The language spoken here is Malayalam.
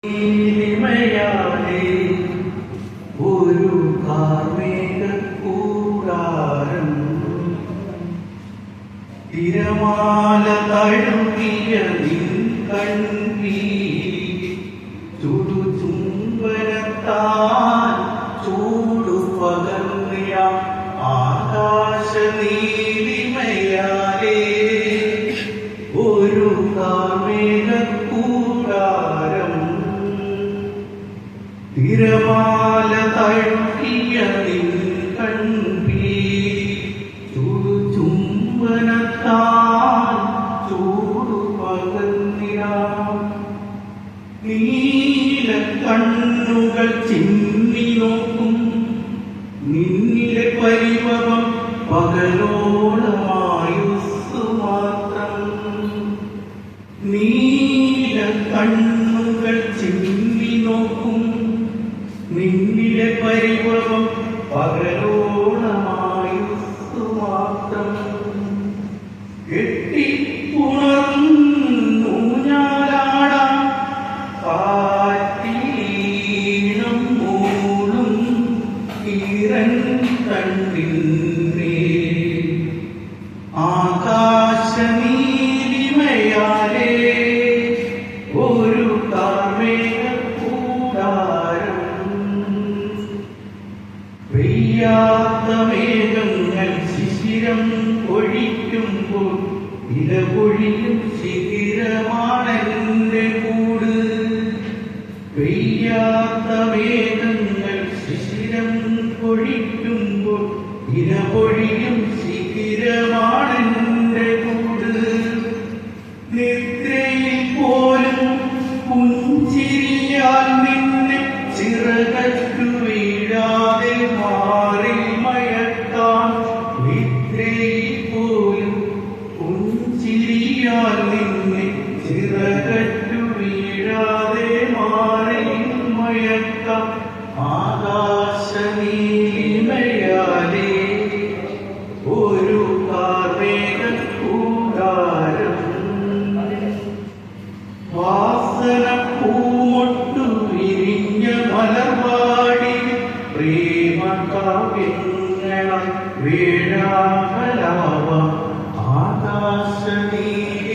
നീലിമയാലേ ഒരു കാർമേഘക്കൂടാരം തിരമാല തഴുകിയ നിൻ കൺവീഴി ചുടുചുംബനത്താൽ ചൂടു പകർന്നിയ ആകാശ നീലിമയാലേ ഒരു കാർമേഘക്കൂടാരം തിരമാല തഴുകിയ നിൻ കൺവീഴി ചുടുചുംബനത്താൽ ചൂടു പകർന്നിയ നീല കണ്ണുകൾ ചിമ്മി നോക്കും നിന്നിലെ പരിഭവം പകലോളമായുസ്സു മാത്രം. നീല കണ്ണുകൾ ചിമ്മി നോക്കും നിന്നിലെ പരിഭവം പകലോളമായുസ്സു മാത്രം. കെട്ടിപ്പുണർന്നു ഞാനാടാം കാറ്റിലീണം മൂളും ഈറൻ കണ്ണിന്നേ ആകാശ നീലിമയാലേ ഒരു കാർമേഘക്കൂടാരം. പെയ്യാത്ത മേഘങ്ങൾ ശിശിരം ഒഴിക്കുമ്പോൾ ഇലപൊഴിയും ശിഖിരമാണെന്റെ കൂട്. പെയ്യാത്ത മേഘങ്ങൾ ശിശിരം പൊഴിക്കുമ്പോൾ ഇലപൊഴിയും ശിഖിരമാണെന്റെ കൂട്. നിദ്രയിൽ പോലും പുഞ്ചിരിയാൽ നിന്നെ ചിറകറ്റു വീഴാതെ മാറി മയക്കാൻ. നിദ്രയിൽ പോലും പുഞ്ചിരിയാൽ നിന്നെ ചിറകറ്റു വീഴാതെ മാറി മയക്കാൻ. ആകാശ നീലിമയാലേ ഒരു കാർമേഘക്കൂടാരം. വാസന പൂമൊട്ടു വിരിഞ്ഞ മലർവാടി പ്രേമകാവ്യങ്ങളാൽ വേഴാകലാവാം. ആകാശ നീലിമയാലേ